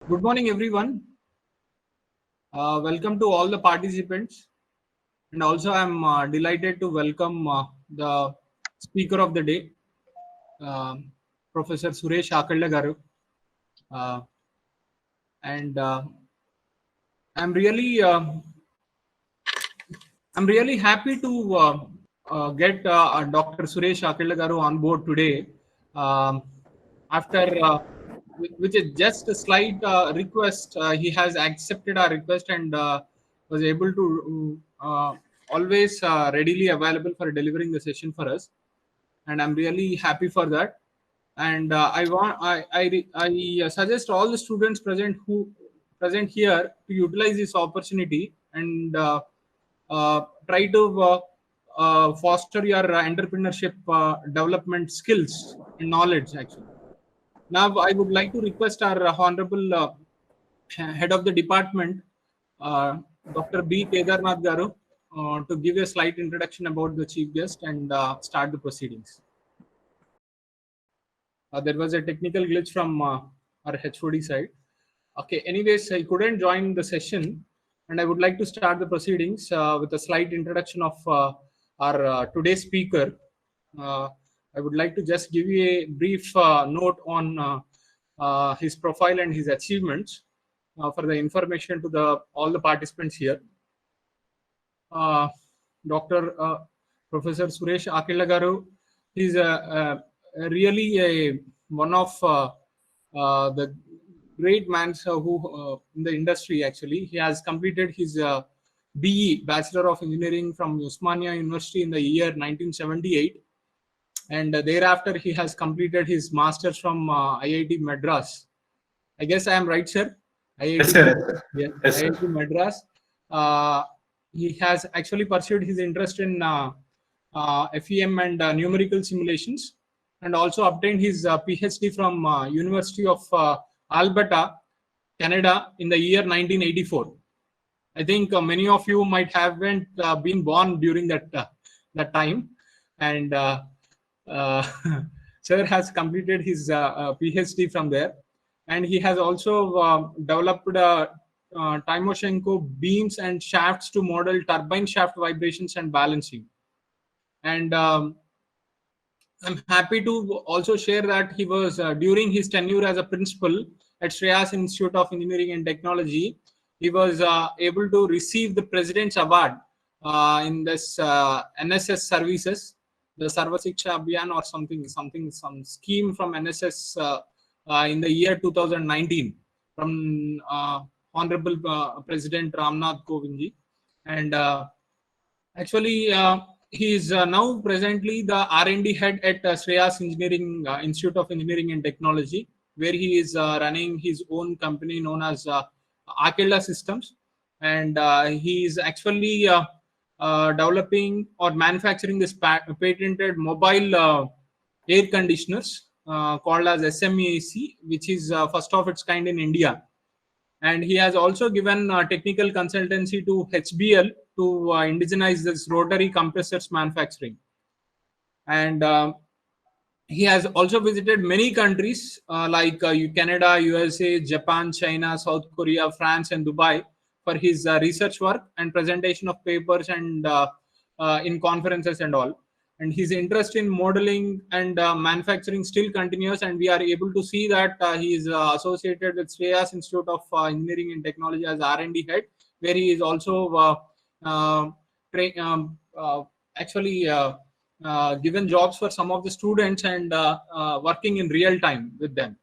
Good morning, everyone. Welcome to all the participants. And also, I'm delighted to welcome the speaker of the day, uh, Professor Suresh Akalla garu. Uh, and I'm really, I'm really happy to get Dr. Suresh Akalla garu on board today. Um, after with just a slight request, he has accepted our request and was able to always readily available for delivering the session for us, and I'm really happy for that. And I suggest all the students present here to utilize this opportunity and try to foster your entrepreneurship development skills and knowledge actually. Now, I would like to request our Honorable Head of the Department, uh, Dr. B. Kedarnath Garu, to give a slight introduction about the Chief Guest and start the proceedings. There was a technical glitch from our HOD side. Okay, anyways, I couldn't join the session, and I would like to start the proceedings with a slight introduction of our today's speaker. Uh, I would like to just give you a brief note on his profile and his achievements for the information to all the participants here. Uh, Dr. Professor Suresh Akalla garu is really one of the great man who in the industry actually. He has completed his BE, Bachelor of Engineering from Osmania University in the year 1978, and thereafter he has completed his Masters from IIT Madras. I guess I am right, sir? IIT, Yes, sir. yeah, Yes, sir. IIT Madras. Uh, he has actually pursued his interest in FEM and numerical simulations, and also obtained his PhD from University of Alberta, Canada, in the year 1984. I think many of you might haven't been born during that time, and uh, Sir has completed his PhD from there, and he has also developed Timoshenko beams and shafts to model turbine shaft vibrations and balancing. And I'm happy to also share that he was during his tenure as a principal at Shreyas Institute of Engineering and Technology, he was able to receive the President's Award in this NSS services, the Sarva Shiksha Abhiyan or some scheme from NSS in the year 2019 from Honorable President Ramnath Kovindji. And actually, he is now presently the R&D head at Shreyas Engineering Institute of Engineering and Technology, where he is running his own company known as Akella Systems, and he is actually developing or manufacturing this patented mobile air conditioners called as SMAC, which is first of its kind in India. And he has also given technical consultancy to HBL to indigenize this rotary compressors manufacturing. And he has also visited many countries like Canada, USA, Japan, China, South Korea, France, and Dubai for his research work and presentation of papers and in conferences and all. And his interest in modeling and manufacturing still continues, and we are able to see that he is associated with Shreyas Institute of Engineering and Technology as R&D head, where he is also actually given jobs for some of the students and working in real time with them.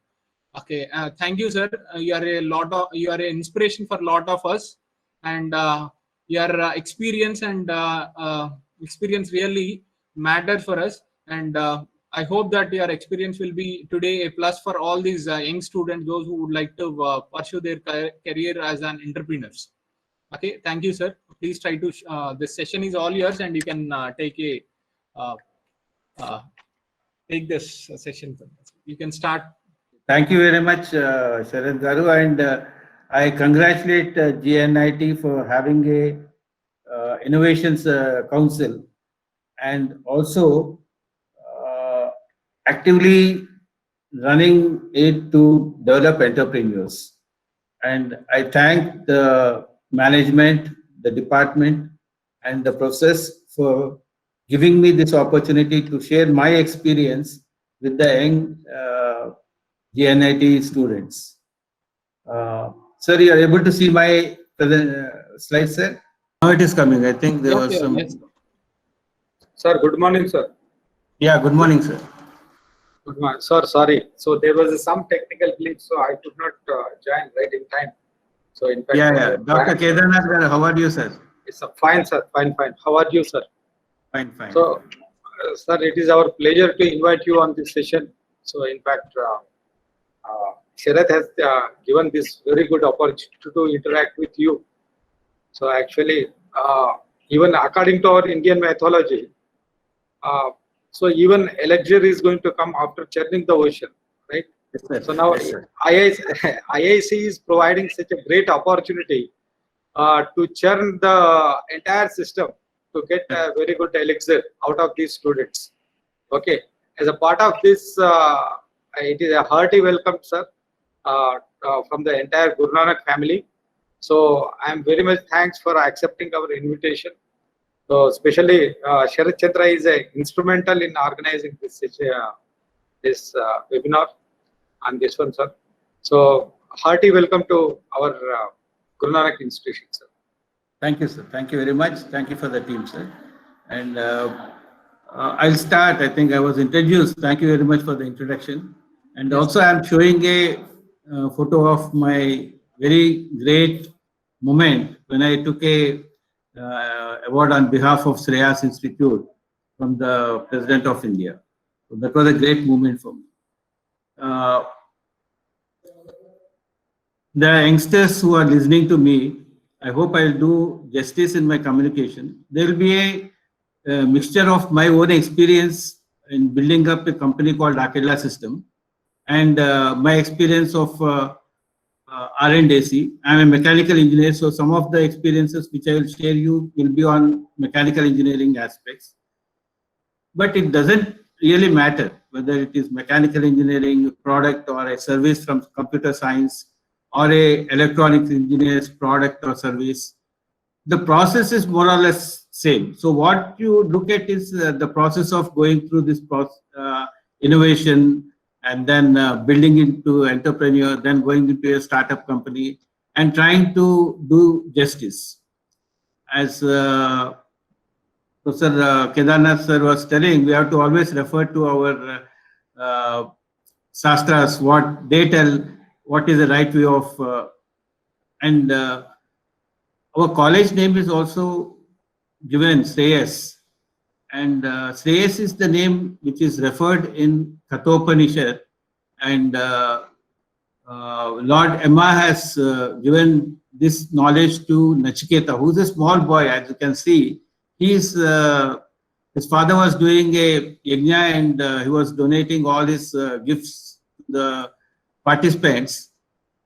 Okay, thank you, sir. You are an inspiration for a lot of us, and your experience and experience really matters for us. And I hope that your experience will be today a plus for all these young students, those who would like to pursue their career as an entrepreneurs. Okay, thank you, sir. Please try to. This session is all yours, and you can uh, uh, take this session. You can start. Thank you very much, Sharan Garu, and I congratulate GNIT for having a innovations council, and also actively running it to develop entrepreneurs. And I thank the management, the department, and the process for giving me this opportunity to share my experience with the young GNIT students. Sir, you are able to see my slide, sir? Now it is coming. I think there was some. Yes. Sir, good morning, sir. Yeah, good morning, sir. Good morning. Sir, sorry. So there was some technical glitch, so I could not join right in time. So in fact, Yeah. Dr. Kedarnath, sir, how are you, sir? It's fine, sir. Fine. How are you, sir? Fine. So, sir, it is our pleasure to invite you on this session. So in fact, Sharath has given this very good opportunity to interact with you. So actually, even according to our Indian mythology, so even Elixir is going to come after churning the ocean, right? Yes, sir. So now Yes, sir. IIC is providing such a great opportunity to churn the entire system to get a very good elixir out of these students. Okay, as a part of this, it is a hearty welcome, sir, from the entire Guru Nanak family. So I am very much thanks for accepting our invitation. So especially Sharath Chandra is instrumental in organizing this webinar and this one, sir. So hearty welcome to our Guru Nanak institution, sir. Thank you, sir. Thank you very much. Thank you for the team, sir. And I'll start. I think I was introduced. Thank you very much for the introduction. And also, I'm showing a photo of my very great moment when I took a award on behalf of Shreyas Institute from the President of India. So that was a great moment for me. The youngsters who are listening to me, I hope I'll do justice in my communication. There will be a mixture of my own experience in building up a company called Akela System and my experience of R&AC. I'm a mechanical engineer, so some of the experiences which I will share you will be on mechanical engineering aspects. But it doesn't really matter whether it is mechanical engineering product or a service from computer science or a electronics engineer's product or service. The process is more or less same. So what you look at is the process of going through this innovation and then building into entrepreneur, then going into a startup company and trying to do justice. As Professor Kedarnath sir was telling, we have to always refer to our Shastras, what they tell, what is the right way of, and our college name is also given Shreyas. And Shreyas is the name which is referred in Kathopanishad. And Lord Emma has given this knowledge to Nachiketa, who is a small boy, as you can see. His father was doing a yajna and he was donating all his gifts to the participants.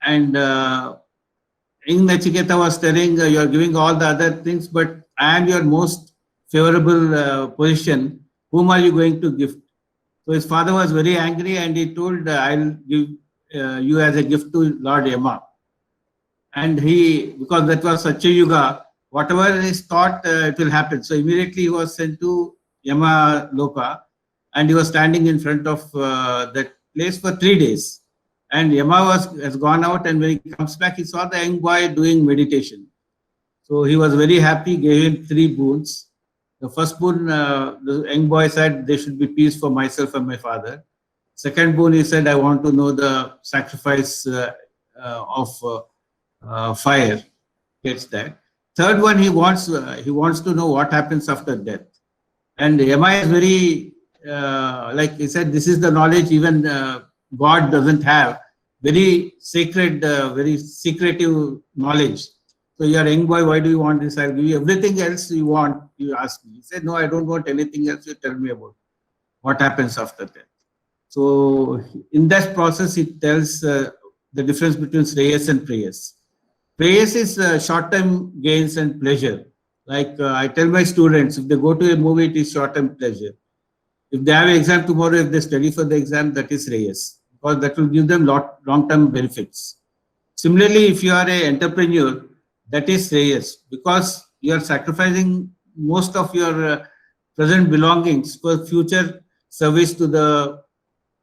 And Young Nachiketa was telling, you are giving all the other things, but I am your most favorable position. Whom are you going to gift? So his father was very angry and he told, I'll give you as a gift to Lord Yama. And because that was Satya Yuga, whatever is thought, it will happen. So immediately he was sent to Yama Loka and he was standing in front of that place for 3 days. And Yama has gone out, and when he comes back, he saw the young boy doing meditation. So he was very happy, gave him 3 boons. The first boon, the young boy said, there should be peace for myself and my father. Second boon, he said, I want to know the sacrifice of fire. Gets that. Third one, he wants to know what happens after death. And Yama is very, like he said, this is the knowledge even God doesn't have. Very sacred, very secretive knowledge. So you are a young boy, why do you want this? I'll give you everything else you want, you ask me. He said, no, I don't want anything else, you tell me about what happens after death. So in that process, it tells the difference between Shreyas and Preyas. Preyas is short-term gains and pleasure. Like I tell my students, if they go to a movie, it is short-term pleasure. If they have an exam tomorrow, if they study for the exam, that is Shreyas, because that will give them long-term benefits. Similarly, if you are an entrepreneur, that is Shreyas, because you are sacrificing most of your present belongings for future service to the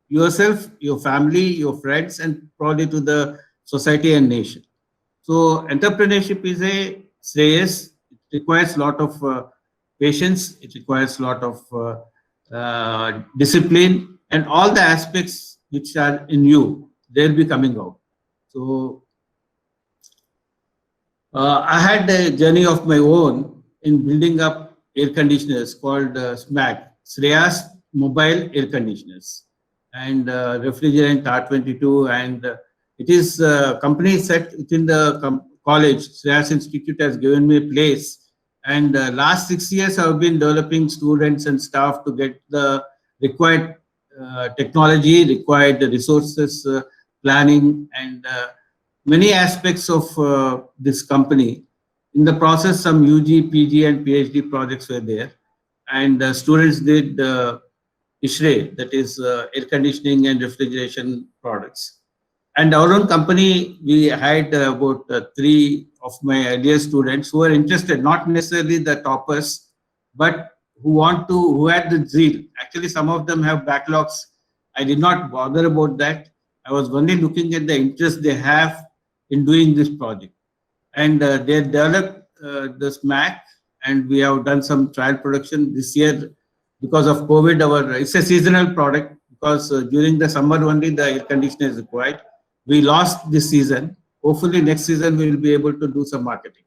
yourself, your family, your friends, and probably to the society and nation. So entrepreneurship is a Shreyas. It requires a lot of patience. It requires a lot of discipline, and all the aspects which are in you, they'll be coming out. So I had a journey of my own in building up air conditioners called SMAC, Shreyas Mobile Air Conditioners, and refrigerant R22. And it is a company set within the college. Shreyas Institute has given me a place. And last 6 years, I've been developing students and staff to get the required technology, required resources, planning, and many aspects of this company. In the process, some UG, PG, and PhD projects were there, and students did ISHRE, that is air conditioning and refrigeration products. And our own company, we had about 3 of my earlier students who were interested, not necessarily the toppers, but who had the zeal. Actually, some of them have backlogs. I did not bother about that. I was only looking at the interest they have in doing this project. And they developed the SMAC, and we have done some trial production this year. Because of COVID, it's a seasonal product, because during the summer only the air conditioner is required. We lost this season. Hopefully next season we will be able to do some marketing.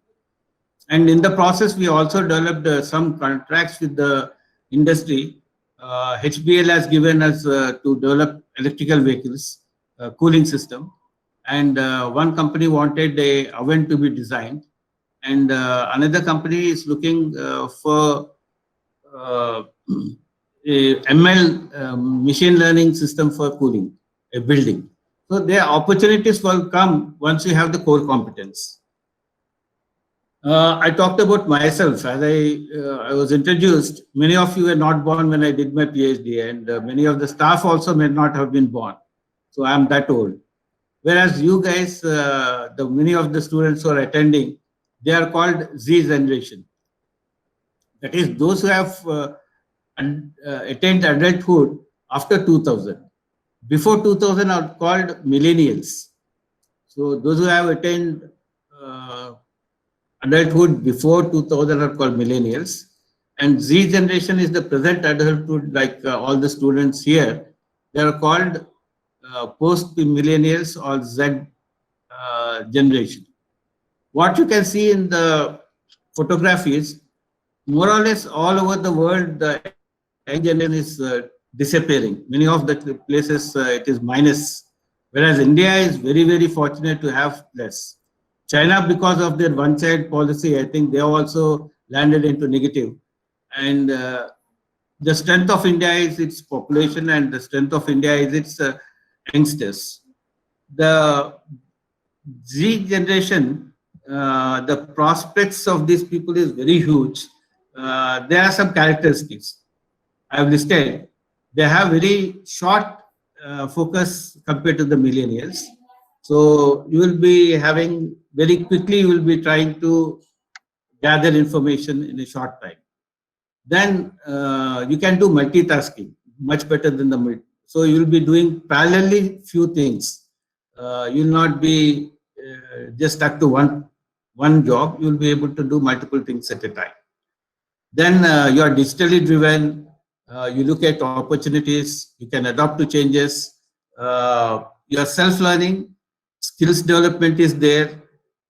And in the process, we also developed some contracts with the industry. HBL has given us to develop electrical vehicles, cooling system. And one company wanted a oven to be designed. And another company is looking for a ML machine learning system for cooling a building. So their opportunities will come once you have the core competence. I talked about myself. As I was introduced, many of you were not born when I did my PhD, and many of the staff also may not have been born. So I'm that old. Whereas you guys, many of the students who are attending, they are called Z generation. That is, those who have attained adulthood after 2000. Before 2000 are called millennials. So those who have attained adulthood before 2000 are called millennials. And Z generation is the present adulthood, like all the students here. They are called post-millennials or Z generation. What you can see in the photograph is, more or less all over the world, the young generation is disappearing. Many of the places it is minus, whereas India is very, very fortunate to have less. China, because of their one-child policy, I think they have also landed into negative. And the strength of India is its population, and the strength of India is its youngsters. The Z generation, the prospects of these people is very huge. There are some characteristics I have listed. They have very short focus compared to the millennials. So you will be having very quickly, you will be trying to gather information in a short time. Then you can do multitasking much better than the so you will be doing parallelly few things. You will not be just stuck to one job. You will be able to do multiple things at a time. Then you are digitally driven. You look at opportunities. You can adapt to changes. Your self-learning, skills development is there.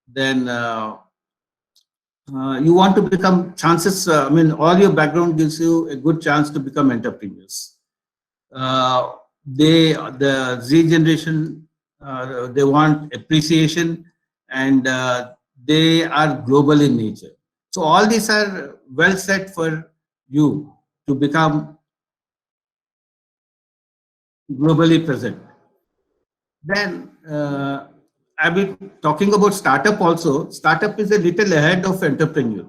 Then you want to become chances. I mean, all your background gives you a good chance to become entrepreneurs. The Z generation, they want appreciation, and they are global in nature. So all these are well set for you to become globally present. Then I've been talking about startup also. Startup is a little ahead of entrepreneur.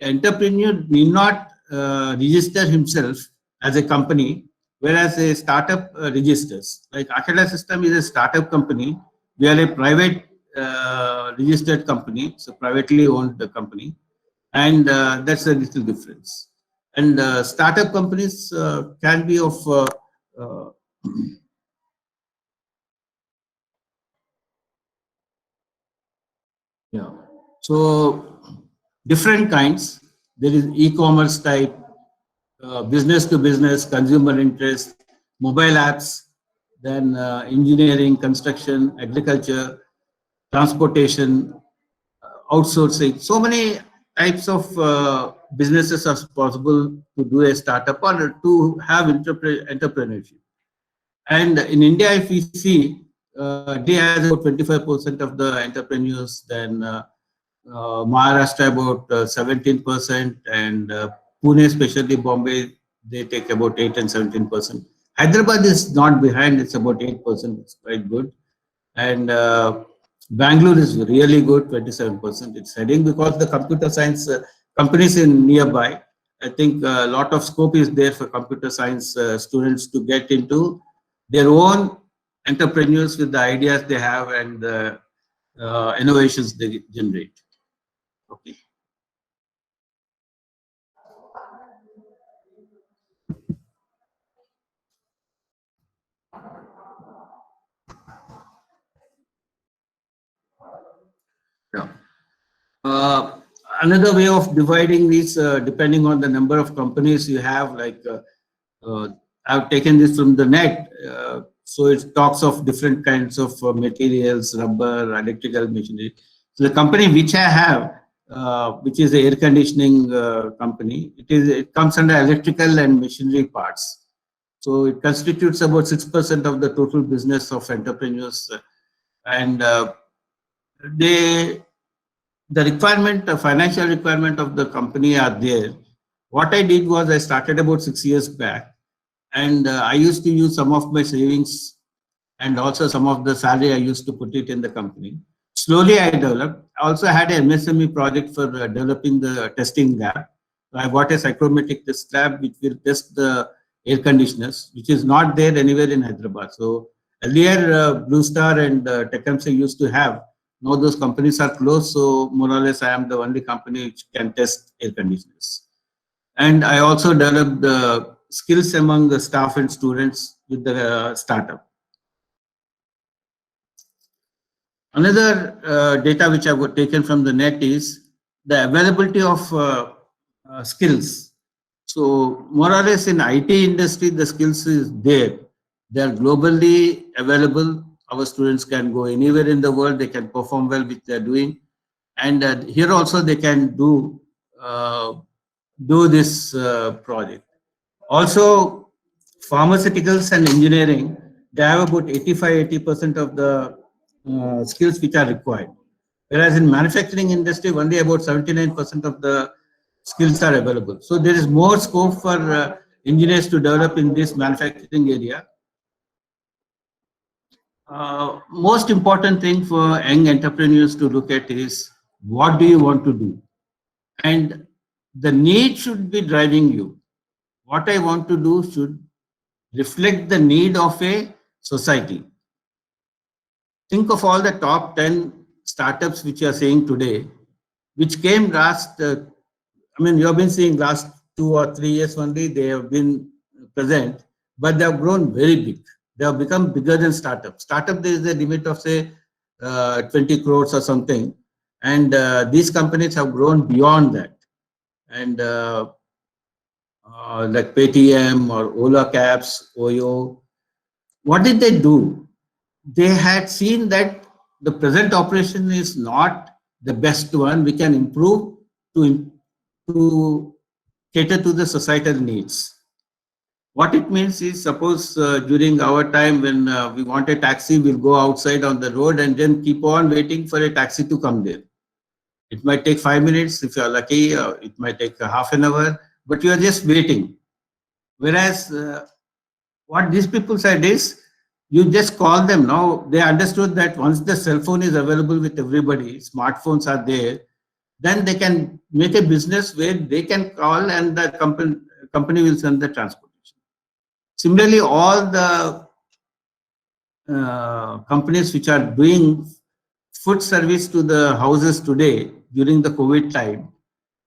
Entrepreneur need not register himself as a company, whereas a startup registers. Like Akela System is a startup company. We are a private registered company, it's a privately owned company, and that's a little difference. And startup companies can be of yeah. So different kinds. There is e-commerce type, business to business, consumer interest, mobile apps, then engineering, construction, agriculture, transportation, outsourcing. So many types of businesses are possible to do a startup or to have entrepreneurship. And in India, if we see, India has about 25% of the entrepreneurs, then Maharashtra about 17%, and Pune, especially Bombay, they take about 8 and 17%. Hyderabad is not behind, it's about 8%, it's quite good. And Bangalore is really good, 27%. It's heading because the computer science companies in nearby. I think a lot of scope is there for computer science students to get into their own entrepreneurs with the ideas they have and the innovations they generate. Okay. Yeah. Another way of dividing these, depending on the number of companies you have, like I've taken this from the net. So it talks of different kinds of materials, rubber, electrical machinery. So the company which I have, which is the air conditioning company, it comes under electrical and machinery parts. So it constitutes about 6% of the total business of entrepreneurs, and the requirement, the financial requirement of the company are there. What I did was I started about 6 years back, and I used to use some of my savings and also some of the salary I used to put it in the company. Slowly I developed. I also had an MSME project for developing the testing lab. So I bought a psychrometric test lab which will test the air conditioners, which is not there anywhere in Hyderabad. So earlier Blue Star and TechMC used to have. Now those companies are closed, so more or less I am the only company which can test air conditioners. And I also developed the skills among the staff and students with the startup. Another data which I got taken from the net is the availability of skills. So more or less in IT industry, the skills is there. They are globally available. Our students can go anywhere in the world. They can perform well which they are doing. And here also they can do this project. Also, pharmaceuticals and engineering, they have about 85-80% of the skills which are required. Whereas in manufacturing industry, only about 79% of the skills are available. So there is more scope for engineers to develop in this manufacturing area. Most important thing for young entrepreneurs to look at is what do you want to do? And the need should be driving you. What I want to do should reflect the need of a society. Think of all the top 10 startups which you are seeing today, which came last, I mean, you have been seeing last 2 or 3 years only, they have been present, but they have grown very big. They have become bigger than startup. Startup, there is a limit of say 20 crores or something. And these companies have grown beyond that. And like Paytm or Ola Cabs, Oyo, what did they do? They had seen that the present operation is not the best one. We can improve to cater to the societal needs. What it means is, suppose during our time when we want a taxi, we'll go outside on the road and then keep on waiting for a taxi to come there. It might take 5 minutes if you're lucky, it might take half an hour, but you are just waiting. Whereas what these people said is, you just call them. Now they understood that once the cell phone is available with everybody, smartphones are there, then they can make a business where they can call and the company will send the transportation. Similarly, all the companies which are doing food service to the houses today during the COVID time.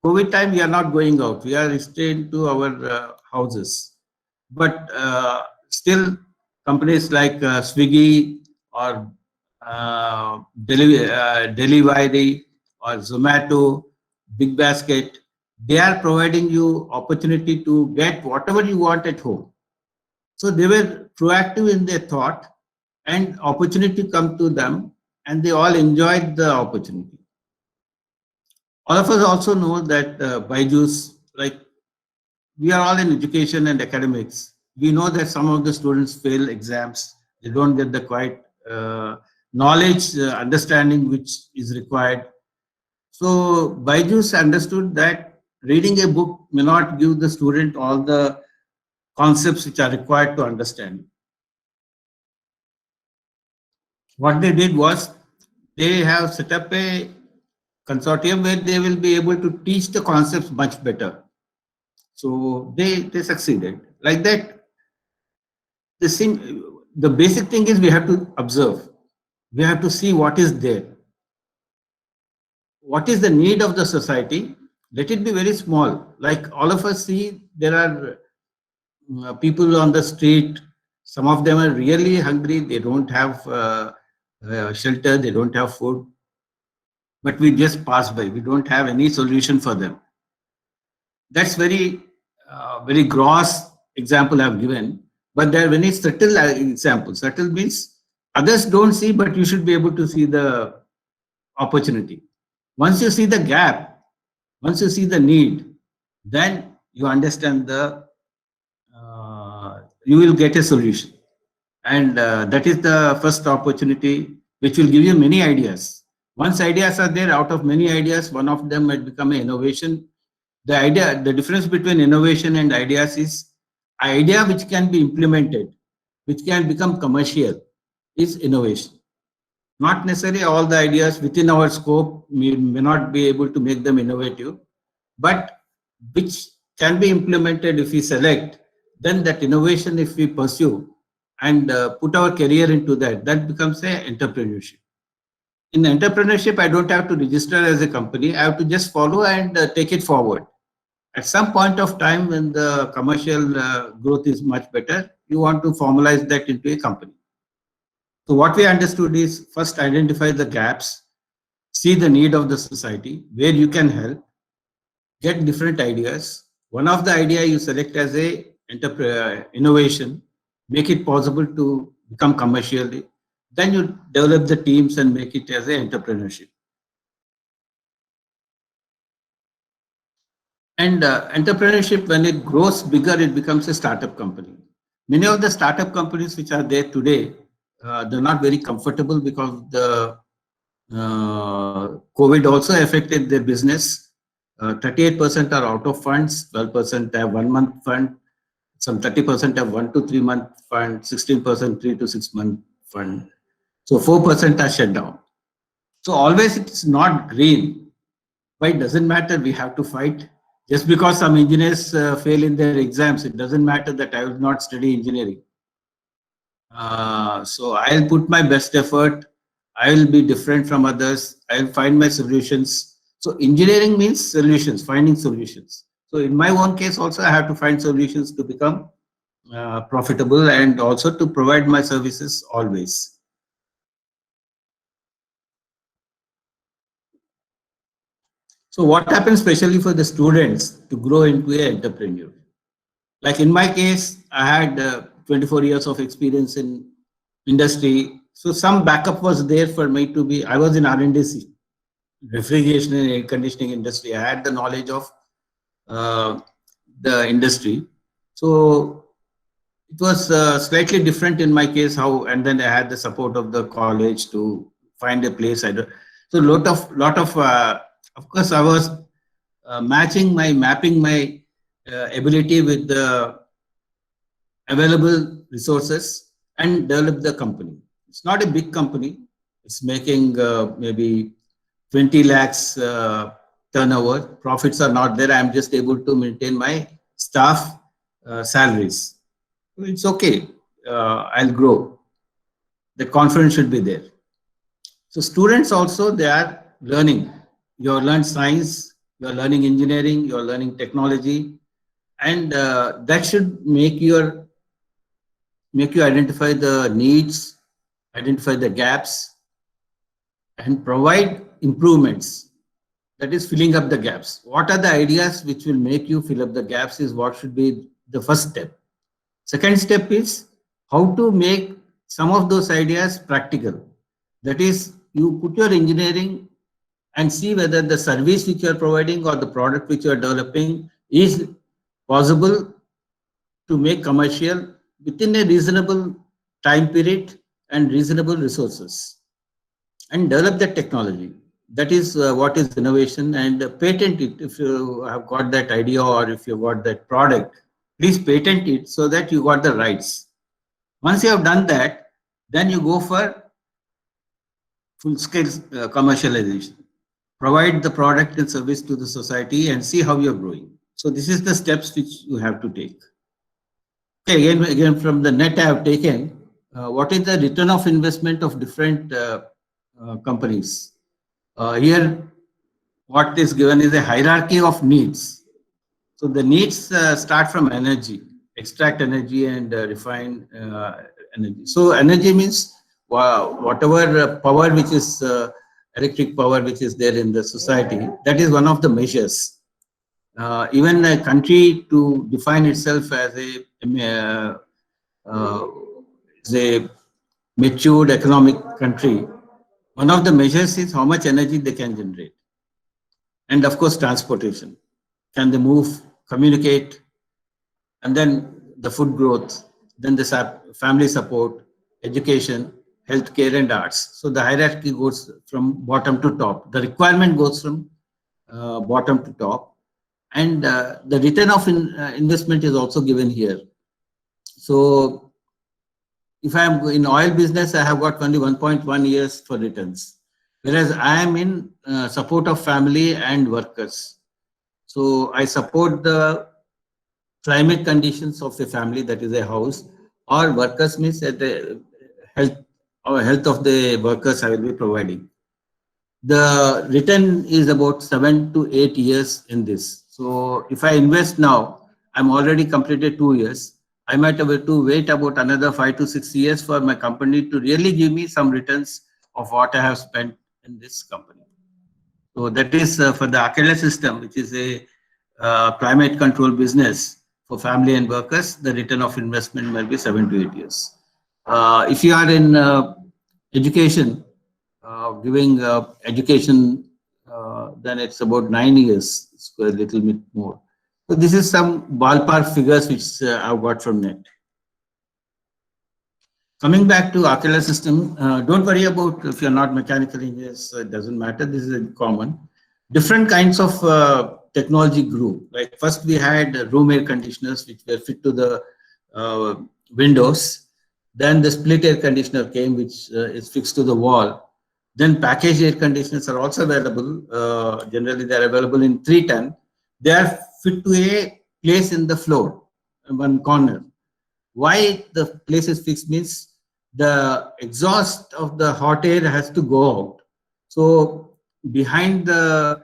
COVID time, we are not going out. We are staying to our houses. But still, companies like Swiggy or Delivery or Zomato, Big Basket, they are providing you opportunity to get whatever you want at home. So they were proactive in their thought and opportunity come to them, and they all enjoyed the opportunity. All of us also know that Byju's, like we are all in education and academics. We know that some of the students fail exams. They don't get the quite knowledge, understanding which is required. So Byju's understood that reading a book may not give the student all the concepts which are required to understand. What they did was they have set up a consortium where they will be able to teach the concepts much better. So they succeeded. Like that, the basic thing is we have to observe. We have to see what is there. What is the need of the society? Let it be very small. Like all of us see, there are people on the street. Some of them are really hungry. They don't have shelter. They don't have food. But we just pass by. We don't have any solution for them. That's very gross example I've given. But there are many subtle examples. Subtle means others don't see, but you should be able to see the opportunity. Once you see the gap, once you see the need, then you understand you will get a solution. And that is the first opportunity which will give you many ideas. Once ideas are there, out of many ideas, one of them might become an innovation. The difference between innovation and ideas is idea which can be implemented, which can become commercial, is innovation. Not necessarily all the ideas within our scope may not be able to make them innovative, but which can be implemented if we select, then that innovation, if we pursue and put our career into that, that becomes an entrepreneurship. In entrepreneurship, I don't have to register as a company. I have to just follow and take it forward. At some point of time when the commercial growth is much better, you want to formalize that into a company. So what we understood is first identify the gaps, see the need of the society, where you can help, get different ideas. One of the idea you select as a innovation, make it possible to become commercially. Then you develop the teams and make it as an entrepreneurship. And entrepreneurship, when it grows bigger, it becomes a startup company. Many of the startup companies which are there today, they're not very comfortable because the COVID also affected their business. 38% are out of funds, 12% have 1 month fund, some 30% have 1 to 3 month fund, 16% 3 to 6 month fund. So 4% are shut down. So always it's not green, but it doesn't matter, we have to fight. Just because some engineers fail in their exams, it doesn't matter that I will not study engineering. So I'll put my best effort. I will be different from others. I'll find my solutions. So engineering means solutions, finding solutions. So in my own case also, I have to find solutions to become profitable and also to provide my services always. So what happens especially for the students to grow into an entrepreneur? Like in my case, I had 24 years of experience in industry. So some backup was there for me to be, I was in R&D, refrigeration and air conditioning industry. I had the knowledge of the industry. So it was slightly different in my case and then I had the support of the college to find a place. So of course, I was mapping my ability with the available resources and develop the company. It's not a big company. It's making maybe 20 lakhs turnover. Profits are not there. I'm just able to maintain my staff salaries. It's okay. I'll grow. The confidence should be there. So students also, they are learning. You have learned science, you are learning engineering, you are learning technology, and that should make you identify the needs, identify the gaps, and provide improvements. That is filling up the gaps. What are the ideas which will make you fill up the gaps is what should be the first step. Second step is how to make some of those ideas practical. That is, you put your engineering and see whether the service which you are providing or the product which you are developing is possible to make commercial within a reasonable time period and reasonable resources, and develop that technology. That is what is innovation, and patent it. If you have got that idea or if you got that product, please patent it so that you got the rights. Once you have done that, then you go for full-scale commercialization. Provide the product and service to the society and see how you're growing. So this is the steps which you have to take. Okay, again from the net I have taken, what is the return of investment of different companies? Here, what is given is a hierarchy of needs. So the needs start from energy, extract energy and refine energy. So energy means whatever power which is electric power which is there in the society, that is one of the measures. Even a country to define itself as a matured economic country, one of the measures is how much energy they can generate. And of course, transportation. Can they move, communicate, and then the food growth, then the family support, education, healthcare, and arts. So the hierarchy goes from bottom to top. The requirement goes from bottom to top. And the return of investment is also given here. So if I am in oil business, I have got only 1.1 years for returns, whereas I am in support of family and workers. So I support the climate conditions of a family, that is a house, or workers means that the health of the workers I will be providing. The return is about 7 to 8 years in this. So if I invest now, I'm already completed 2 years. I might have to wait about another 5 to 6 years for my company to really give me some returns of what I have spent in this company. So that is for the Akela system, which is a climate control business for family and workers. The return of investment will be 7 to 8 years. If you are in education, giving education, then it's about 9 years, it's a little bit more. So this is some ballpark figures which I've got from NET. Coming back to Akela system, don't worry about if you're not mechanical engineers, it doesn't matter, this is common. Different kinds of technology grew. Like first we had room air conditioners which were fit to the windows. Then the split air conditioner came, which is fixed to the wall. Then packaged air conditioners are also available. Generally, they are available in 310. They are fit to a place in the floor, in one corner. Why the place is fixed means the exhaust of the hot air has to go out. So behind the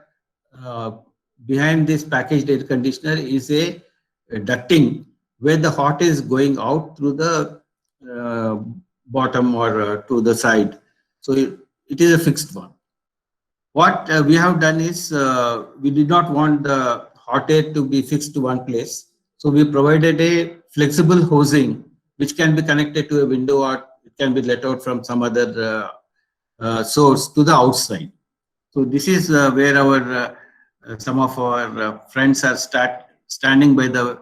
behind this packaged air conditioner is a ducting where the hot air is going out through the bottom or to the side. So it is a fixed one. What we have done is we did not want the hot air to be fixed to one place. So we provided a flexible hosing which can be connected to a window or it can be let out from some other source to the outside. So this is where our some of our friends are standing by the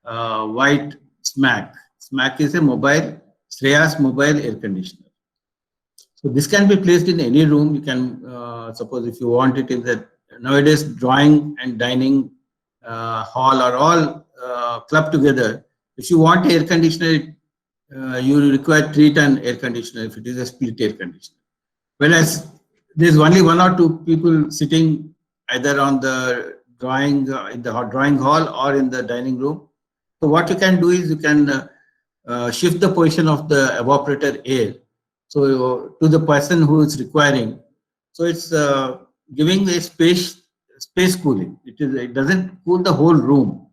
white SMAC. SMAC is a Shreyas mobile air conditioner. So this can be placed in any room. You can suppose if you want it in the nowadays drawing and dining hall are all clubbed together. If you want air conditioner, you require 3-ton air conditioner if it is a split air conditioner. Whereas there's only 1 or 2 people sitting either on the drawing in the drawing hall or in the dining room. So what you can do is you can shift the position of the evaporator air So to the person who is requiring, so it's giving a space cooling. It doesn't cool the whole room.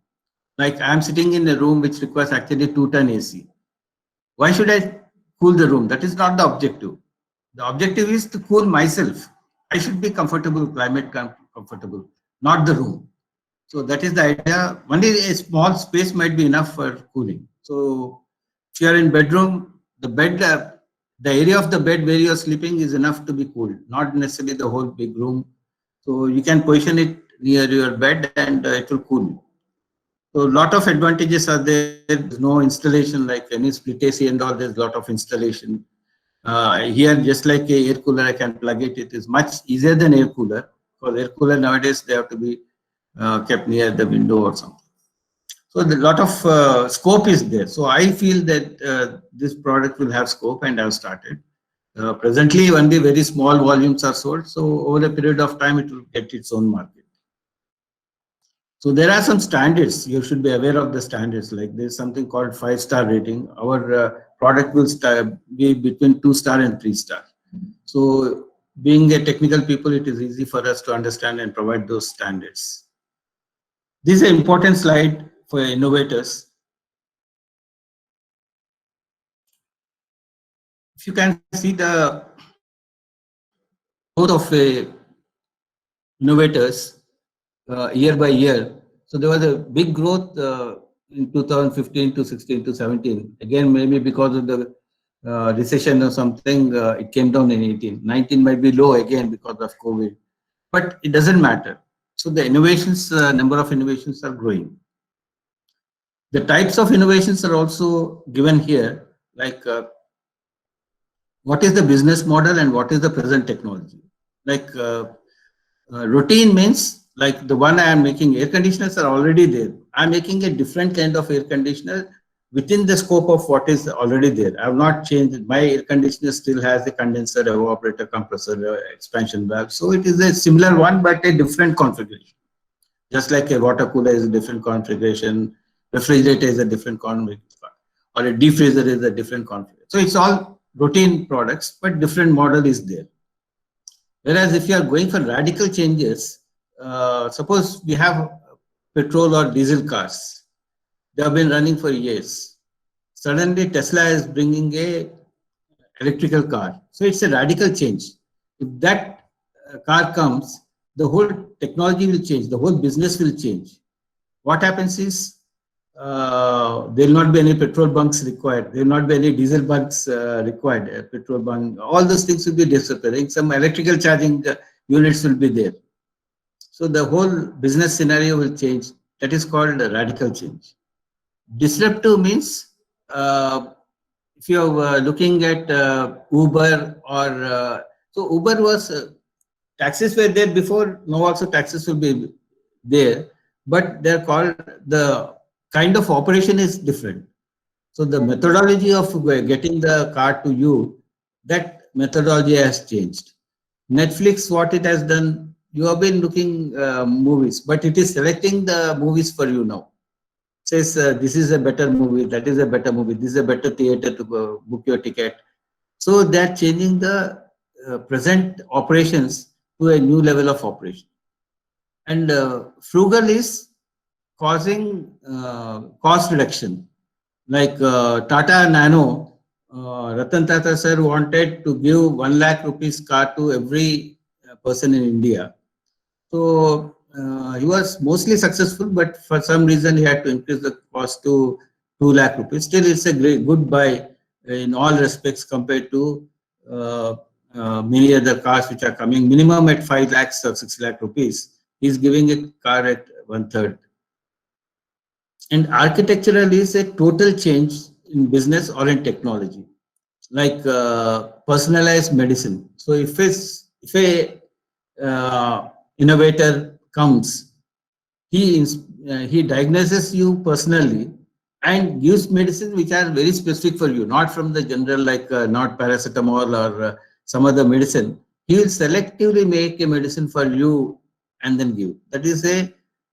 Like I'm sitting in a room which requires actually 2-ton AC. Why should I cool the room? That is not the objective. The objective is to cool myself. I should be comfortable, comfortable, not the room. So that is the idea. Only a small space might be enough for cooling. So if you are in bedroom, the bed, the area of the bed where you are sleeping is enough to be cooled, not necessarily the whole big room. So you can position it near your bed and it will cool you. So a lot of advantages are there. There's no installation like any split AC and all. There's a lot of installation. Here, just like a air cooler, I can plug it. It is much easier than air cooler. Because air cooler nowadays, they have to be kept near the window or something. So a lot of scope is there. So I feel that this product will have scope, and I've started. Presently, only very small volumes are sold. So over a period of time, it will get its own market. So there are some standards. You should be aware of the standards. Like there's something called 5-star rating. Our product will be between 2-star and 3-star. So being a technical people, it is easy for us to understand and provide those standards. This is an important slide for innovators. If you can see the growth of innovators year by year. So there was a big growth in 2015 to 16 to 17. Again, maybe because of the recession or something, it came down in 18. 19 might be low again because of COVID, but it doesn't matter. So the innovations, number of innovations are growing. The types of innovations are also given here, like what is the business model and what is the present technology. Like routine means like the one I am making, air conditioners are already there. I'm making a different kind of air conditioner within the scope of what is already there. I have not changed. My air conditioner still has a condenser, evaporator, compressor, expansion valve. So it is a similar one, but a different configuration. Just like a water cooler is a different configuration, refrigerator is a different configuration, or a deep freezer is a different configuration. So it's all routine products, but different model is there. Whereas if you are going for radical changes, suppose we have petrol or diesel cars. They have been running for years. Suddenly Tesla is bringing a electrical car. So it's a radical change. If that car comes, the whole technology will change. The whole business will change. What happens is there will not be any petrol bunks required. There will not be any diesel bunks required. Petrol bunk, all those things will be disappearing. Some electrical charging units will be there. So the whole business scenario will change. That is called a radical change. Disruptive means if you are looking at Uber or so Uber was taxis were there before. Now also taxis will be there, but they're called, the kind of operation is different. So the methodology of getting the car to you, that methodology has changed. Netflix, what it has done, you have been looking movies, but it is selecting the movies for you now. Says this is a better movie, that is a better movie, this is a better theater to go book your ticket. So they're changing the present operations to a new level of operation. And frugal is causing cost reduction. Like Tata Nano, Ratan Tata sir wanted to give 1 lakh rupees car to every person in India. So he was mostly successful, but for some reason he had to increase the cost to 2 lakh rupees. Still, it's a great good buy in all respects compared to many other cars which are coming minimum at 5 lakhs or 6 lakh rupees. He's giving a car at 1/3. And architectural is a total change in business or in technology, like personalized medicine. So if a innovator comes, he diagnoses you personally and gives medicine which are very specific for you, not from the general, like not paracetamol or some other medicine. He will selectively make a medicine for you and then give. That is a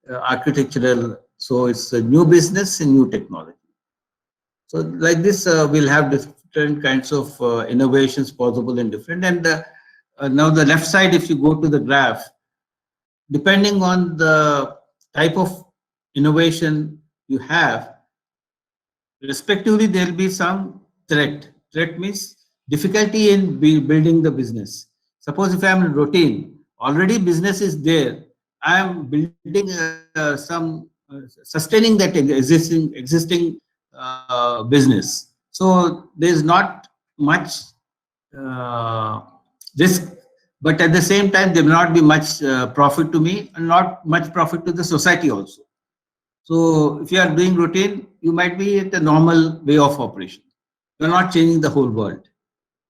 architectural. So it's a new business and new technology. So like this, we'll have different kinds of innovations possible in different. And now the left side, if you go to the graph, depending on the type of innovation you have, respectively, there will be some threat. Threat means difficulty in building the business. Suppose if I am in routine, already business is there. I am building sustaining that existing business. So there is not much risk, but at the same time there will not be much profit to me and not much profit to the society also. So if you are doing routine, you might be at the normal way of operation. You are not changing the whole world.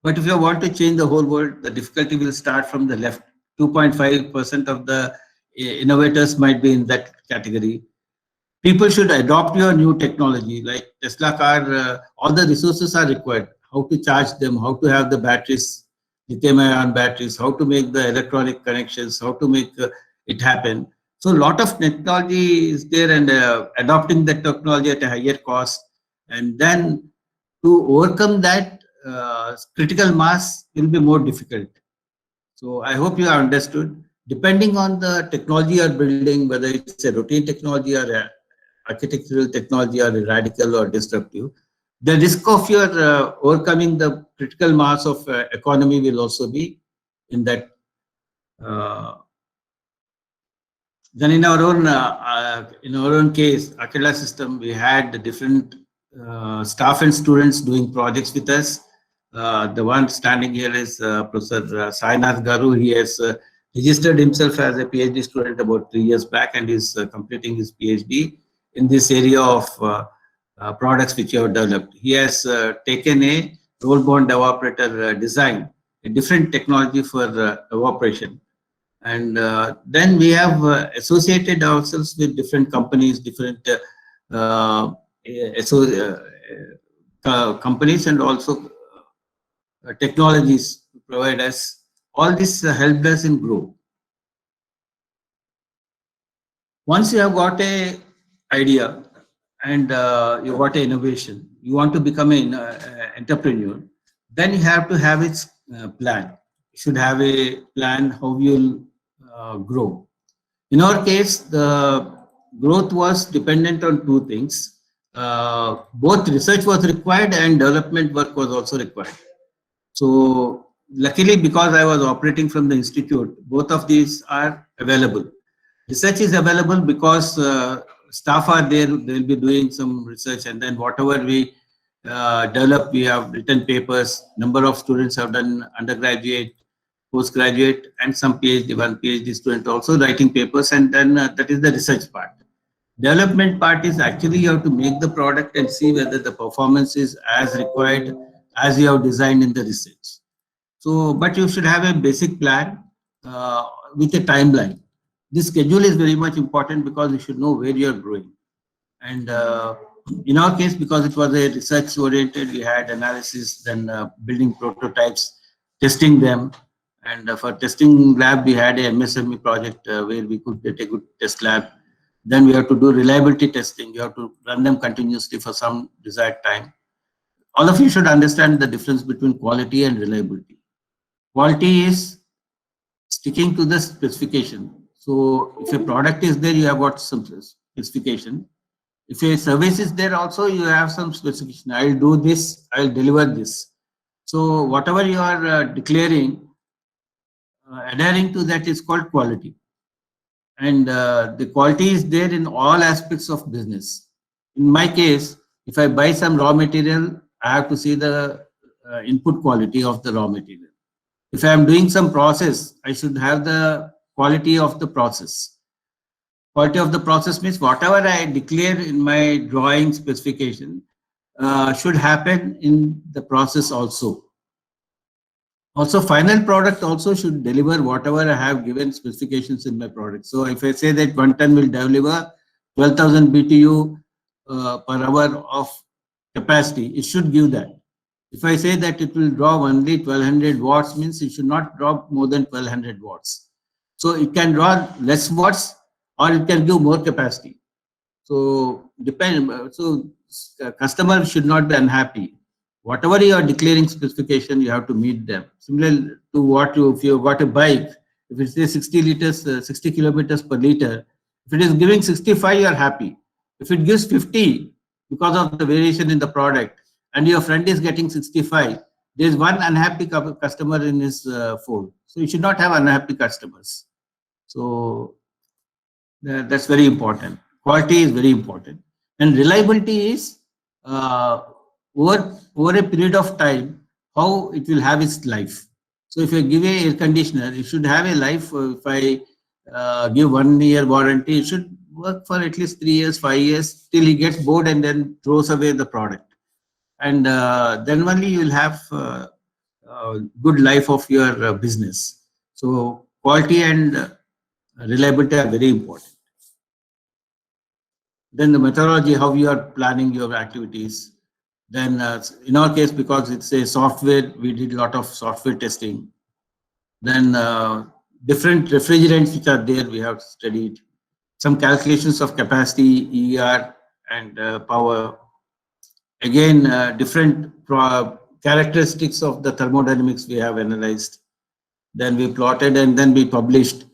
But if you want to change the whole world, the difficulty will start from the left. 2.5% of the innovators might be in that category. People should adopt your new technology, like Tesla car. All the resources are required. How to charge them, how to have the batteries, lithium-ion batteries, how to make the electronic connections, how to make it happen. So a lot of technology is there, and adopting that technology at a higher cost, and then to overcome that critical mass will be more difficult. So I hope you have understood. Depending on the technology you are building, whether it's a routine technology or a architectural technology or a radical or disruptive, the risk of your overcoming the critical mass of economy will also be in that. Then in our own case, Akela system, we had different staff and students doing projects with us. The one standing here is Professor Sainath Garu. He has registered himself as a PhD student about 3 years back and is completing his PhD in this area of products which you have developed. He has taken a roll-bound evaporator design, a different technology for evaporation. And then we have associated ourselves with different companies, different companies, and also technologies to provide us. All this helped us in grow. Once you have got a idea and you got an innovation, you want to become an entrepreneur, then you have to have its plan. You should have a plan how you'll grow. In our case, the growth was dependent on two things. Both research was required and development work was also required. So luckily, because I was operating from the institute, both of these are available. Research is available because staff are there, they will be doing some research, and then whatever we develop, we have written papers. Number of students have done undergraduate, postgraduate, and some PhD, one PhD student also writing papers, and then that is the research part. Development part is actually you have to make the product and see whether the performance is as required as you have designed in the research. So, but you should have a basic plan with a timeline. This schedule is very much important because you should know where you are growing. And in our case, because it was a research oriented, we had analysis, then building prototypes, testing them. And for testing lab, we had a MSME project where we could get a good test lab. Then we have to do reliability testing. You have to run them continuously for some desired time. All of you should understand the difference between quality and reliability. Quality is sticking to the specification. So if a product is there, you have got some specification. If a service is there also, you have some specification. I'll do this, I'll deliver this. So whatever you are declaring, adhering to that is called quality. And the quality is there in all aspects of business. In my case, if I buy some raw material, I have to see the input quality of the raw material. If I am doing some process, I should have the quality of the process. Quality of the process means whatever I declare in my drawing specification should happen in the process also. Also, final product also should deliver whatever I have given specifications in my product. So if I say that 1 ton will deliver 12,000 BTU per hour of capacity, it should give that. If I say that it will draw only 1200 watts, means it should not drop more than 1200 watts. So it can draw less watts or it can give more capacity. So customer should not be unhappy. whatever you are declaring specification, you have to meet them. Similar to what you, if you got a bike, if it says 60 liters, 60 kilometers per liter, if it is giving 65, you are happy. If it gives 50 because of the variation in the product, and your friend is getting 65, there is one unhappy customer in his fold. So you should not have unhappy customers. So that's very important. Quality is very important, and reliability is over a period of time how it will have its life. So if you give a air conditioner, it should have a life. If I give 1 year warranty, it should work for at least 3 years, 5 years till he gets bored and then throws away the product. And then only you will have good life of your business. So quality and reliability are very important. Then the methodology, how you are planning your activities. Then in our case, because it's a software, we did a lot of software testing. Then different refrigerants which are there, we have studied. Some calculations of capacity, ER and power. Again, different characteristics of the thermodynamics we have analyzed. Then we plotted and then we published.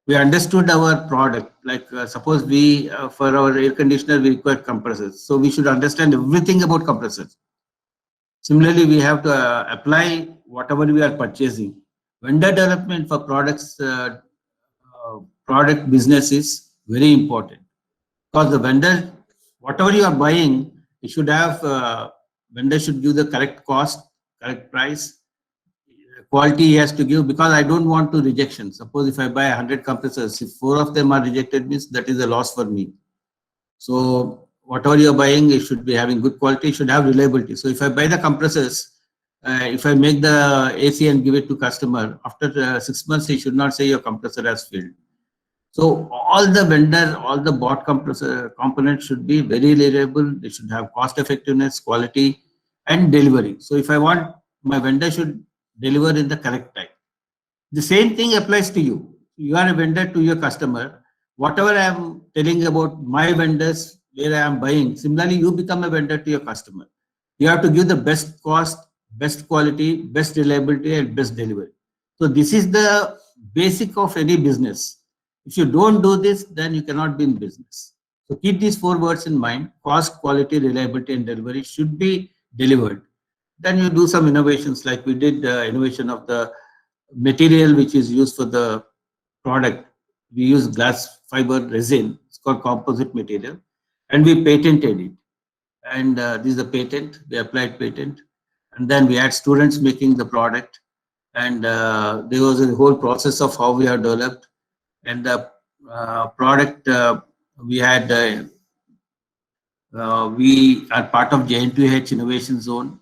We understood our product. Like suppose we, for our air conditioner, we require compressors. So we should understand everything about compressors. Similarly, we have to apply whatever we are purchasing. Vendor development for products, product business is very important. Because the vendor, whatever you are buying, you should have, vendor should give the correct cost, correct price, quality he has to give, because I don't want to rejection. Suppose if I buy 100 compressors, if 4 of them are rejected, means that is a loss for me. So whatever you are buying, it should be having good quality, it should have reliability. So if I buy the compressors, if I make the AC and give it to customer, after 6 months, he should not say your compressor has failed. So all the vendor, all the bought compressor components should be very reliable. They should have cost effectiveness, quality, and delivery. So if I want, my vendor should deliver in the correct time. The same thing applies to you. You are a vendor to your customer. Whatever I am telling about my vendors, where I am buying, similarly, you become a vendor to your customer. You have to give the best cost, best quality, best reliability, and best delivery. So this is the basic of any business. If you don't do this, then you cannot be in business. So keep these 4 words in mind: cost, quality, reliability, and delivery should be delivered. Then you do some innovations, like we did innovation of the material which is used for the product. We use glass fiber resin. It's called composite material, and we patented it. And this is the patent. We applied patent, and then we had students making the product, and there was a whole process of how we have developed. And the product we had, we are part of JNTUH Innovation Zone.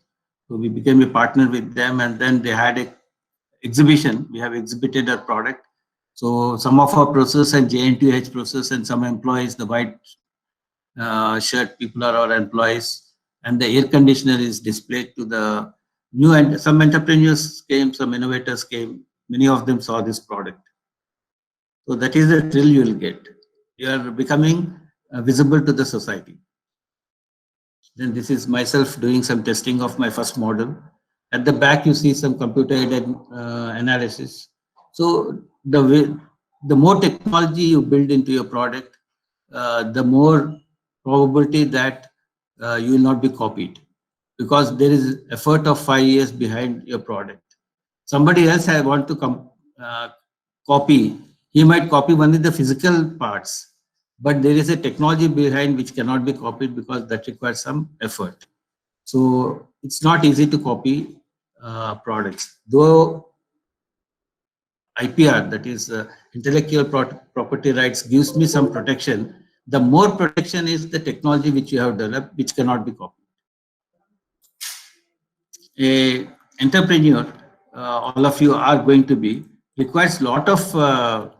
So we became a partner with them, and then they had a exhibition. We have exhibited our product. So some of our process and JNTUH process, and some employees, the white shirt people are our employees, and the air conditioner is displayed to the new, and some entrepreneurs came, some innovators came. Many of them saw this product. So that is the thrill you will get. You are becoming visible to the society. Then this is myself doing some testing of my first model. At the back, you see some computer-aided analysis. So the more technology you build into your product, the more probability that you will not be copied, because there is effort of 5 years behind your product. Somebody else I want to copy. He might copy only the physical parts, but there is a technology behind which cannot be copied, because that requires some effort. So it's not easy to copy products. Though IPR, that is intellectual property rights, gives me some protection, the more protection is the technology which you have developed, which cannot be copied. An entrepreneur, all of you are going to be, requires a lot of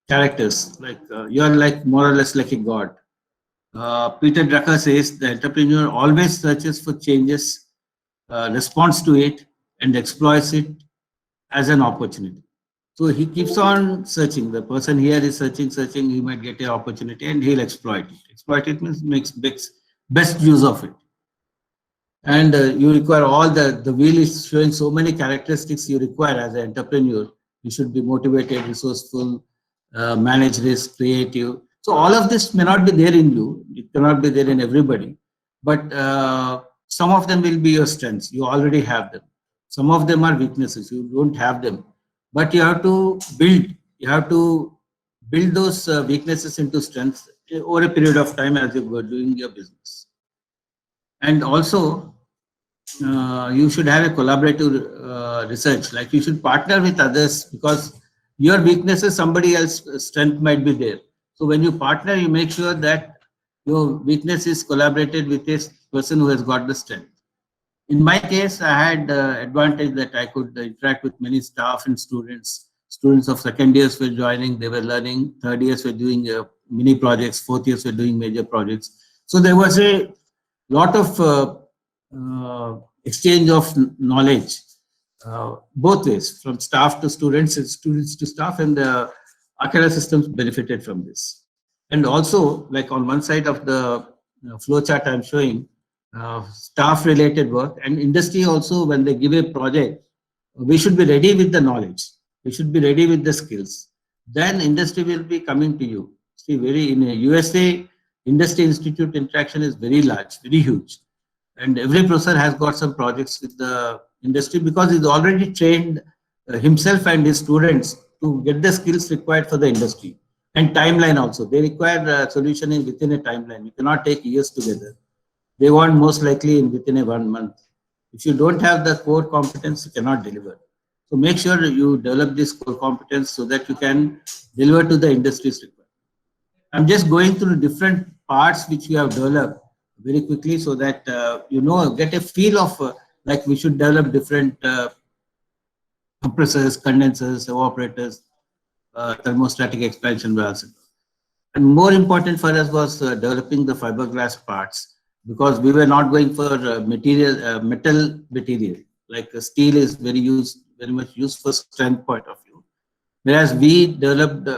characters. Like you are like more or less like a god. Peter Drucker says the entrepreneur always searches for changes, responds to it, and exploits it as an opportunity. So he keeps on searching. The person here is searching. He might get an opportunity and he'll exploit it. Exploit it means makes best use of it. And you require all the wheel is showing so many characteristics you require as an entrepreneur. You should be motivated, resourceful, manage risk, creative. So all of this may not be there in you. It cannot be there in everybody. But some of them will be your strengths. You already have them. Some of them are weaknesses. You don't have them. But you have to build. You have to build those weaknesses into strengths over a period of time as you go doing your business. And also, you should have a collaborative research. Like you should partner with others, because your weaknesses, somebody else's strength might be there. So when you partner, you make sure that your weakness is collaborated with a person who has got the strength. In my case, I had advantage that I could interact with many staff and students. Students of second years were joining, they were learning. Third years were doing mini projects. Fourth years were doing major projects. So there was a lot of exchange of knowledge, both ways, from staff to students and students to staff, and the Akara systems benefited from this. And also, like on one side of the flow chart I'm showing, staff related work, and industry also, when they give a project, we should be ready with the knowledge. We should be ready with the skills. Then industry will be coming to you. See, in USA, industry institute interaction is very large, very huge. And every professor has got some projects with the industry, because he's already trained himself and his students to get the skills required for the industry. And timeline also. They require solutioning within a timeline. You cannot take years together. They want most likely within a 1 month. If you don't have the core competence, you cannot deliver. So make sure you develop this core competence so that you can deliver to the industry's requirement. I'm just going through different parts which we have developed very quickly, so that get a feel of like we should develop different compressors, condensers, evaporators, thermostatic expansion valves. And more important for us was developing the fiberglass parts, because we were not going for metal material. Like steel is very much used for strength point of view, whereas we developed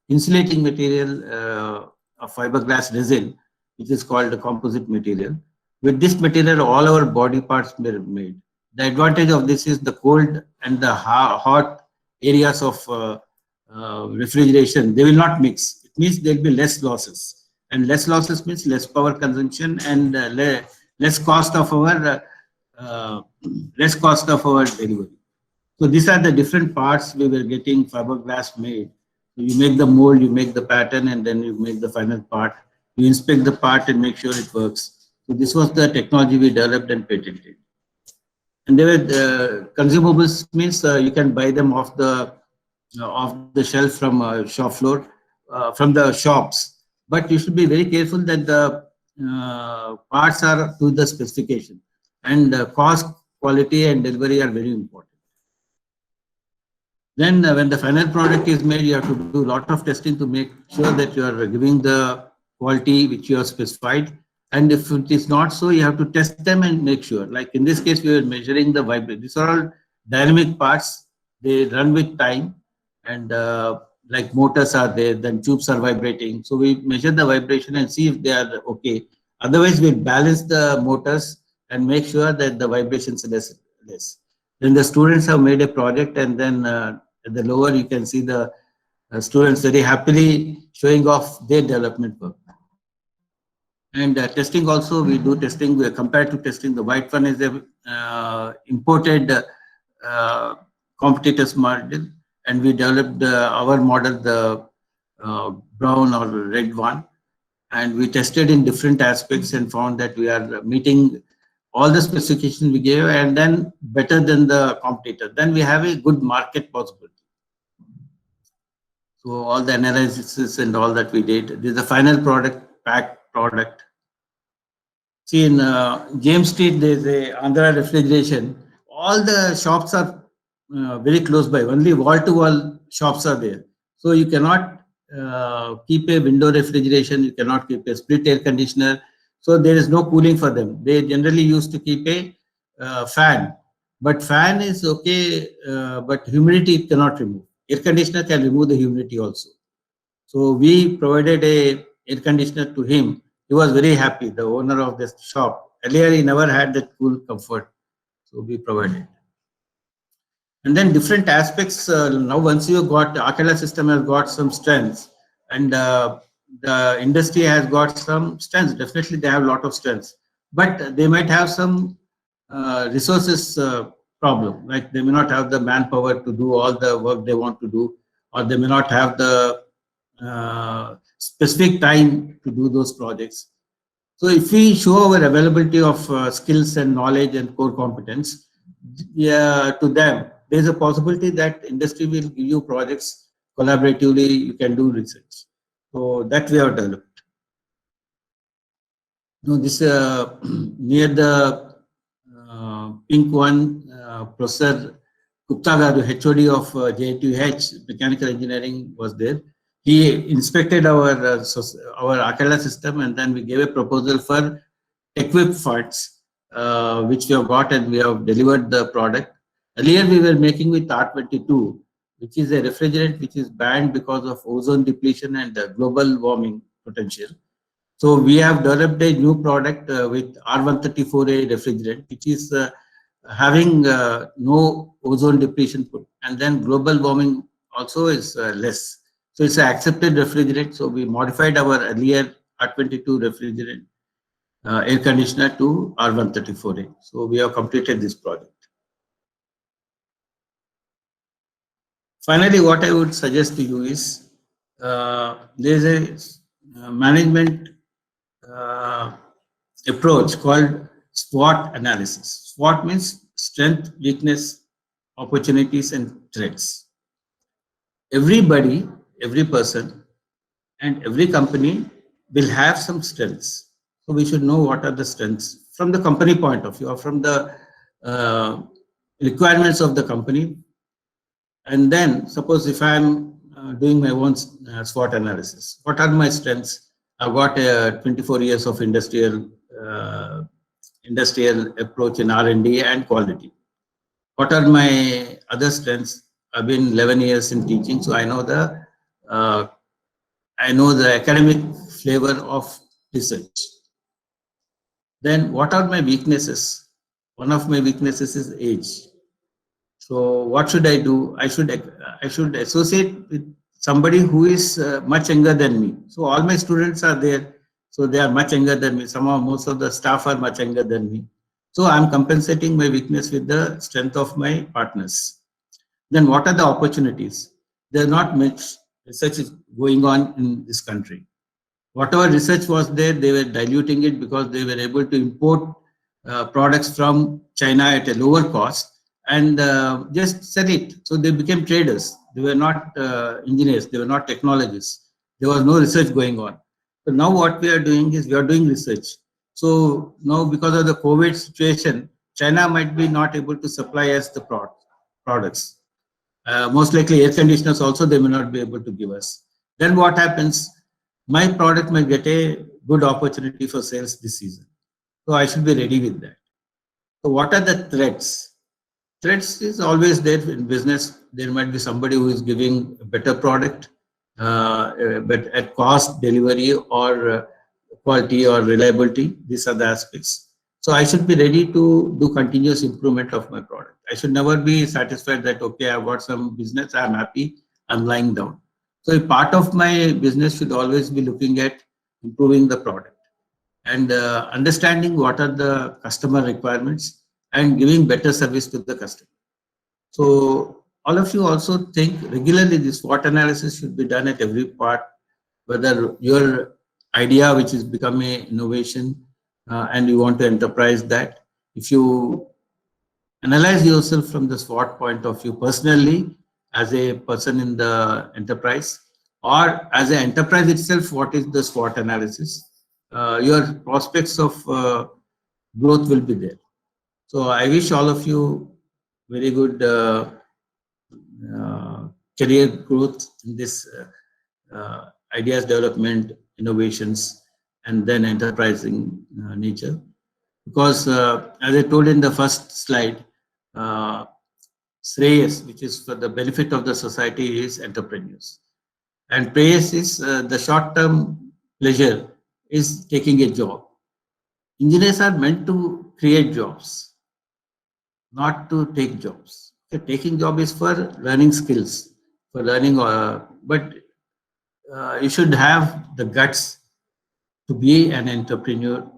insulating material of fiberglass resin, which is called a composite material. With this material, all our body parts were made. The advantage of this is the cold and the hot areas of refrigeration, they will not mix. It means there will be less losses. And less losses means less power consumption and less cost of our delivery. So these are the different parts we were getting fiberglass made. So you make the mold, you make the pattern, and then you make the final part. You inspect the part and make sure it works. So this was the technology we developed and patented. And there were consumables, means you can buy them off the shelf from shop floor, from the shops. But you should be very careful that the parts are to the specification, and cost, quality, and delivery are very important. Then when the final product is made, you have to do a lot of testing to make sure that you are giving the quality which you have specified. And if it is not so, you have to test them and make sure. Like in this case, we are measuring the vibration. These are all dynamic parts. They run with time, and like motors are there, then tubes are vibrating. So we measure the vibration and see if they are okay. Otherwise, we balance the motors and make sure that the vibrations are less. Then the students have made a project, and then at the lower you can see the students very happily showing off their development work. And testing also, we do testing. Compared to testing, the white one is a imported competitors model, and we developed our model, the brown or red one, and we tested in different aspects and found that we are meeting all the specifications we gave, and then better than the competitor. Then we have a good market possibility. So all the analysis and all that we did. This is the final product, packed product. See, in James Street, there is a Andhra Refrigeration. All the shops are very close by. Only wall-to-wall shops are there. So you cannot keep a window refrigeration. You cannot keep a split air conditioner. So there is no cooling for them. They generally used to keep a fan. But fan is okay, but humidity cannot remove. Air conditioner can remove the humidity also. So we provided a air conditioner to him. He was very happy, the owner of this shop, Earlier, he never had that cool comfort. So we provided. And then different aspects. Now, once you got Akela system has got some strengths, and the industry has got some strengths. Definitely, they have a lot of strengths, but they might have some resources problem. Like they may not have the manpower to do all the work they want to do, or they may not have the specific time to do those projects. So if we show our availability of skills and knowledge and core competence to them, there is a possibility that industry will give you projects collaboratively. You can do research. So that we have developed. Now this near the pink one, Professor Gupta Garu, HOD of JITH Mechanical Engineering, was there. He inspected our Akela system, and then we gave a proposal for equip funds, which we have got, and we have delivered the product. Earlier, we were making with R22, which is a refrigerant which is banned because of ozone depletion and global warming potential. So we have developed a new product with R134A refrigerant, which is having no ozone depletion, and then global warming also is less. So it's an accepted refrigerant. So we modified our earlier R22 refrigerant air conditioner to R134A. So we have completed this project. Finally, what I would suggest to you is there is a management approach called SWOT analysis. SWOT means strength, weakness, opportunities, and threats. Everybody, every person, and every company will have some strengths. So we should know what are the strengths from the company point of view, or from the requirements of the company. And then suppose if I'm doing my own SWOT analysis, what are my strengths? I've got 24 years of industrial approach in R&D and quality. What are my other strengths? I've been 11 years in teaching, so I know the academic flavor of research. Then what are my weaknesses? One of my weaknesses is age. So what should I do? I should associate with somebody who is much younger than me. So all my students are there, so they are much younger than me. Most of the staff are much younger than me. So I'm compensating my weakness with the strength of my partners. Then what are the opportunities? There's not much research is going on in this country. Whatever research was there, they were diluting it because they were able to import products from China at a lower cost and just sell it. So they became traders. They were not engineers. They were not technologists. There was no research going on. So now what we are doing is we are doing research. So now because of the COVID situation, China might be not able to supply us the products. Most likely air conditioners also they may not be able to give us. Then what happens? My product might get a good opportunity for sales this season. So I should be ready with that. So what are the threats? Threats is always there in business. There might be somebody who is giving a better product, but at cost, delivery, or quality or reliability. These are the aspects. So I should be ready to do continuous improvement of my product. I should never be satisfied that, okay, I've got some business, I'm happy, I'm lying down. So a part of my business should always be looking at improving the product and understanding what are the customer requirements and giving better service to the customer. So all of you also think regularly this SWOT analysis should be done at every part, whether your idea which is becoming innovation and you want to enterprise that. If you analyze yourself from the SWOT point of view personally, as a person in the enterprise, or as an enterprise itself, what is the SWOT analysis? Your prospects of growth will be there. So I wish all of you very good career growth in this ideas development, innovations, and then enterprising nature. Because as I told in the first slide, Shreyas, which is for the benefit of the society, is entrepreneurs. And Preyas is the short-term pleasure is taking a job. engineers are meant to create jobs, not to take jobs. Okay, taking job is for learning skills, for learning, but you should have the guts to be an entrepreneur.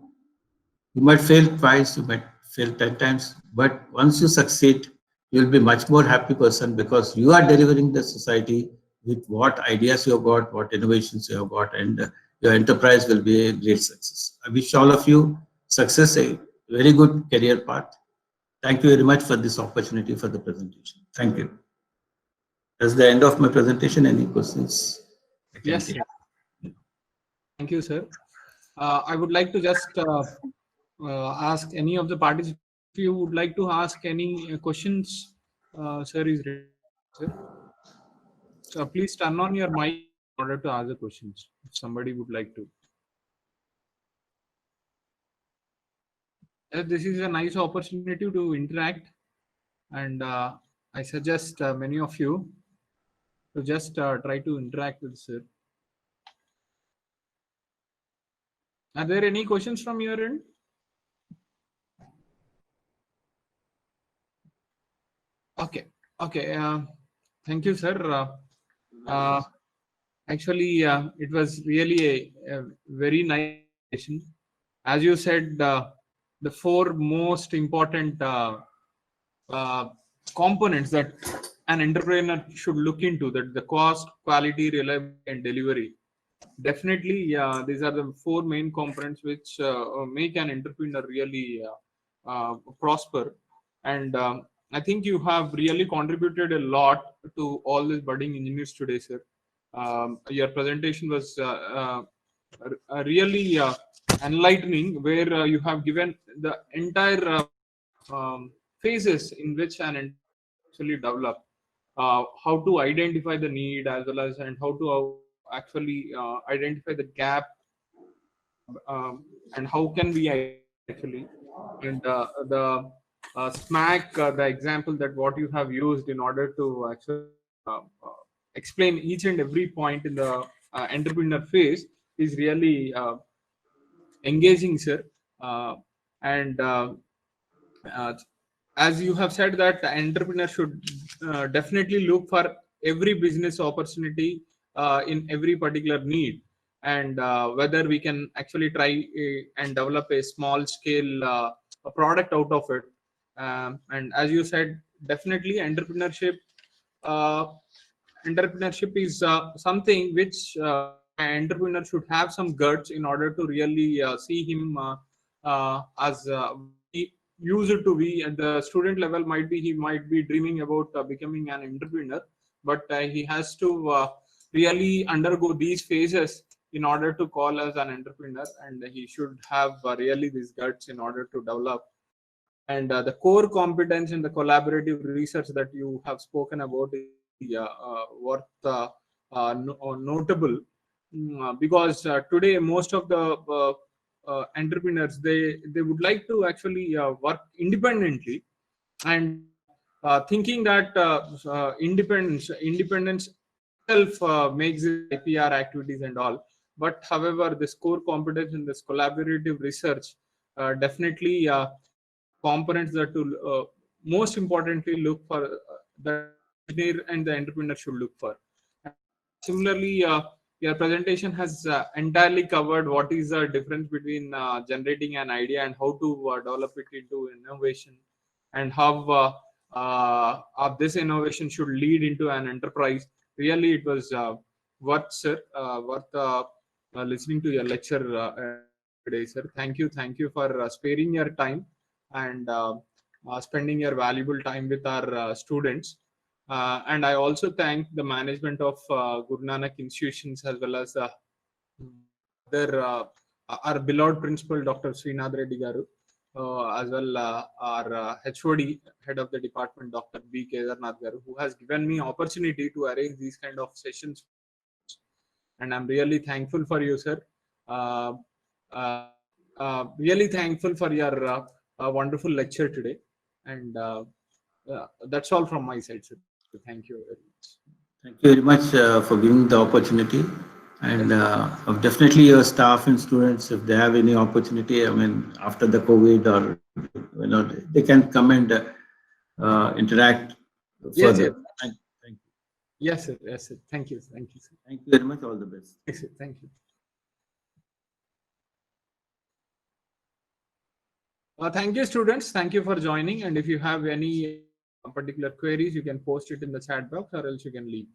You might fail twice, you might fail 10 times, but once you succeed, you'll be much more happy person because you are delivering the society with what ideas you have got, what innovations you have got, and your enterprise will be a great success. I wish all of you success, a very good career path. Thank you very much for this opportunity for the presentation. Thank you. That's the end of my presentation. Any questions? I can Yes, take. sir. Thank you, sir. I would like to just ask any of the participants if you would like to ask any questions. Sir is ready. Sir. So please turn on your mic in order to ask the questions. If somebody would like to. This is a nice opportunity to interact, and I suggest many of you to just try to interact with sir. Are there any questions from your end? Okay. Okay. Thank you, sir. Actually, it was really a very nice session. As you said, the four most important components that an entrepreneur should look into, that the cost, quality, reliability, and delivery. Definitely, these are the four main components which make an entrepreneur really prosper. And I think you have really contributed a lot to all these budding engineers today, sir. Your presentation was really enlightening, where you have given the entire phases in which an entrepreneur actually develop, how to identify the need as well as and how to actually identify the gap, and how can we actually, and the smack the example that what you have used in order to actually uh, uh, explain each and every point in the entrepreneur phase is really engaging, sir. And uh, as you have said that the entrepreneur should definitely look for every business opportunity in every particular need, and whether we can actually try and develop a small scale a product out of it. And as you said, definitely uh, entrepreneurship is something which an entrepreneur should have some guts in order to really see him as he used to be at the student level. Might be he might be dreaming about becoming an entrepreneur, but he has to really undergo these phases in order to call as an entrepreneur, and he should have really these guts in order to develop. And the core competence in the collaborative research that you have spoken about is worth notable. Because today most of the entrepreneurs, they would like to actually work independently, and thinking that independence itself makes it IPR activities and all. But however, this core competence in this collaborative research definitely components that to most importantly look for, the engineer and the entrepreneur should look for. Similarly, your presentation has entirely covered what is the difference between generating an idea and how to develop it into innovation, and how this innovation should lead into an enterprise. Really, it was worth, sir, worth listening to your lecture today, sir. Thank you for sparing your time and spending your valuable time with our students. And I also thank the management of Guru Nanak institutions, as well as their our beloved principal, Dr. Srinath Reddy Garu, as well our HOD, head of the department, Dr. B. Kedarnath Garu, who has given me opportunity to arrange these kind of sessions. And I'm really thankful for you, sir. Uh, uh, really thankful for your wonderful lecture today. And that's all from my side, sir. Thank you very much. Thank you very much for giving the opportunity. And definitely your staff and students, if they have any opportunity, I mean, after the COVID or, they can come and interact Yes, further. yes. Thank you. Yes, sir. Yes, sir. Thank you. Thank you, sir. Thank you very much. All the best. Yes, sir. Thank you. Thank you, students. Thank you for joining. And if you have any particular queries, you can post it in the chat box or else you can leave.